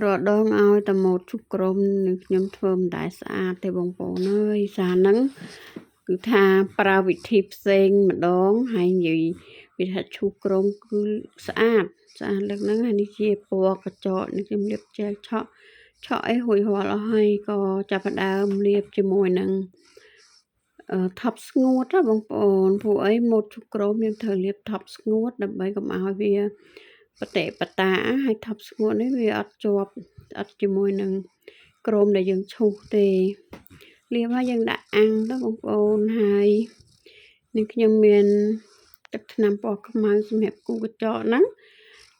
រដងឲ្យតែម៉ូតជុកក្រុមនឹងខ្ញុំធ្វើមិនដែរស្អាតទេបងប្អូនអើយសារហ្នឹងគឺថាប្រើវិធីផ្សេងម្ដងហើយនិយាយវាថាឈូសក្រុមគឺស្អាតលើកហ្នឹងហើយនេះជាពណ៌កញ្ចក់នេះខ្ញុំលាបជែលឆក់អីរួចរាល់អស់ហើយក៏ចាប់ផ្ដើមលាបជាមួយនឹងថប់ស្ងួតណាបងប្អូនព្រោះអីម៉ូតជុកក្រុមយើងត្រូវលាបថប់ស្ងួតដើម្បីកុំឲ្យវាបតិបតាហើយថប់ស្ងួតនេះវាអត់ជាប់អត់ជាមួយនឹងក្រុមដែលយើងឈូសទេលាបហើយយើងដាក់អាំងទៅបងប្អូនហើយនឹងខ្ញុំមានទឹកថ្នាំពណ៌ខ្មៅសម្រាប់គូកញ្ចក់ហ្នឹង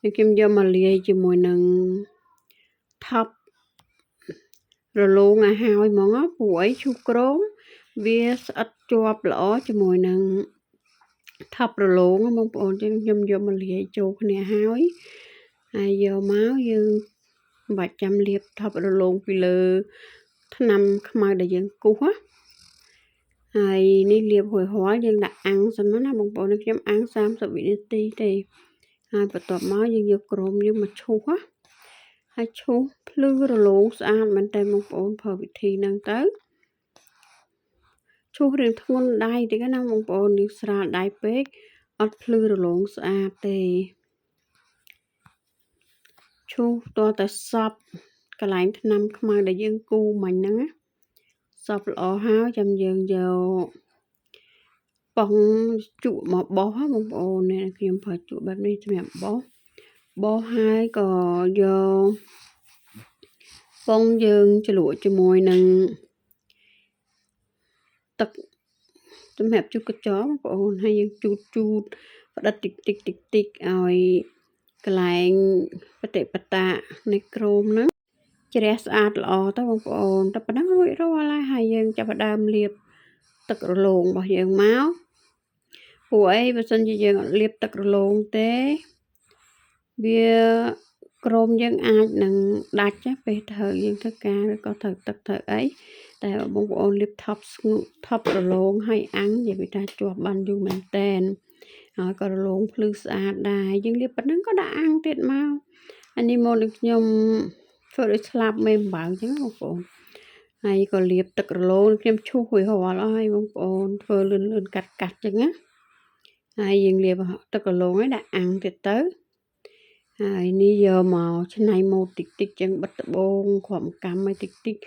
នឹងខ្ញុំយកមកលាយជាមួយនឹងថប់រលោងឲ្យហើយហ្មងព្រោះអីឈូសក្រុមវាស្អិតជាប់ល្អជាមួយនឹងថប់រលោងបងប្អូនចឹងខ្ញុំយកមកលាយចូលគ្នាហើយយកមកយើងមិនបាច់ចាំលាបថប់រលោងពីលើថ្នាំខ្មៅដែលយើងគូសហើយនេះលាបរួចរាល់យើងដាក់អាំងសិនណាបងប្អូនខ្ញុំអាំង30វិនាទីទេហើយបន្ទាប់មកយើងយកក្រុមយើងមកឈូសហើយឈូសភ្លឺរលោងស្អាតមែនតើបងប្អូនប្រើវិធីហ្នឹងទៅឈូសរៀងធ្ងន់ដៃតិចណាបងប្អូននេះស្រាលដៃពេកអត់ភ្លឺរលោងស្អាតទេឈូសតើតែសពកន្លែងថ្នាំខ្មៅដែលយើងគូមិញហ្នឹងសពល្អហើយចាំយើងយកប៉ងជក់មកបោះបងប្អូននេះខ្ញុំប្រើជក់បែបនេះសម្រាប់បោះហើយក៏យកប៉ងយើងជ្រលក់ជាមួយនឹងទឹកសម្រាប់ជូតកញ្ចក់បងប្អូនហើយយើងជូតផ្ដិតតិចឲ្យកន្លែងបតិបតានៃក្រោមហ្នឹងជ្រះស្អាតល្អទៅបងប្អូនតែប៉ុណ្ណឹងរួចរាល់ហើយយើងចាប់ផ្ដើមលាបទឹករលោងរបស់យើងមកព្រោះអីបើសិនជាយើងអត់លាបទឹករលោងទេវាក្រោមយើងអាចនឹងដាច់ពេលត្រូវយើងធ្វើការឬក៏ត្រូវទឹកត្រូវអីតែបងប្អូនលាបថប់រលោងហើយអាំងនិយាយថាជាប់បានយូរមែនតែនហើយក៏រលោងភ្លឺស្អាតដែរយើងលាបប៉ុណ្ណឹងក៏ដាក់អាំងទៀតមកអានេះមកនឹងខ្ញុំធ្វើឲ្យស្លាប់មេអំបៅអញ្ចឹងបងប្អូនហើយក៏លាបទឹករលោងខ្ញុំឈូសរួចរាល់អស់ហើយបងប្អូនធ្វើលឿនកាត់អញ្ចឹងណាហើយយើងលាបទឹករលោងឲ្យដាក់អាំងទៀតទៅហើយនេះយកមកឆ្នៃម៉ូតតិចចឹងបិទដបងគ្រាប់កម្មឲ្យតិច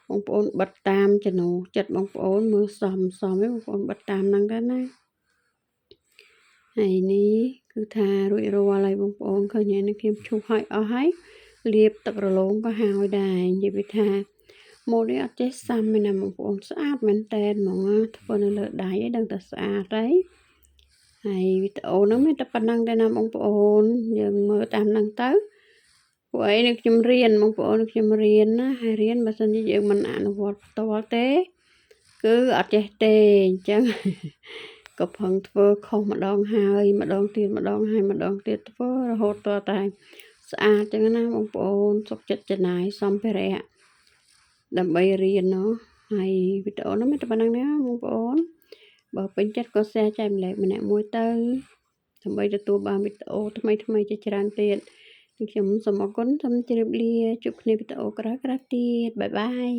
បងប្អូនបិទតាមចំណូលចិត្តបងប្អូនមើលសមឯងបងប្អូនបិទតាមហ្នឹងទៅណាហើយនេះគឺថារួចរាល់ហើយបងប្អូនឃើញហើយខ្ញុំឈូសឲ្យអស់ហើយលាបទឹករលោងក៏ហើយដែរនិយាយថាម៉ូតនេះអត់ចេះសាំទេណាបងប្អូនស្អាតមែនតែនហ្មងធ្វើនៅលើដៃឯងដឹងតែស្អាតហើយវីដេអូហ្នឹងមានតែប៉ុណ្ណឹងទេណាបងប្អូនយើងមើលតាមហ្នឹងទៅព្រោះអីនឹងខ្ញុំរៀនបងប្អូនខ្ញុំរៀនណាហើយរៀនបើសិនជាយើងមិនអនុវត្តផ្ទាល់ទេគឺអត់ចេះទេអញ្ចឹងក៏ផឹងធ្វើខុសម្ដងហើយម្ដងទៀតធ្វើរហូតតតែស្អាតចឹងណាបងប្អូនសុខចិត្តចំណាយសម្ភារៈដើម្បីរៀនហើយវីដេអូនេះមានតែប៉ុណ្ណឹងណាបងប្អូនបើពេញចិត្តក៏ share ចែកម្លែកម្នាក់មួយទៅដើម្បីទទួលបានវីដេអូថ្មីជាច្រើនទៀតខ្ញុំសូមអរគុណសូមជម្រាបលាជួបគ្នាវីដេអូក្រោយទៀតបាយបាយ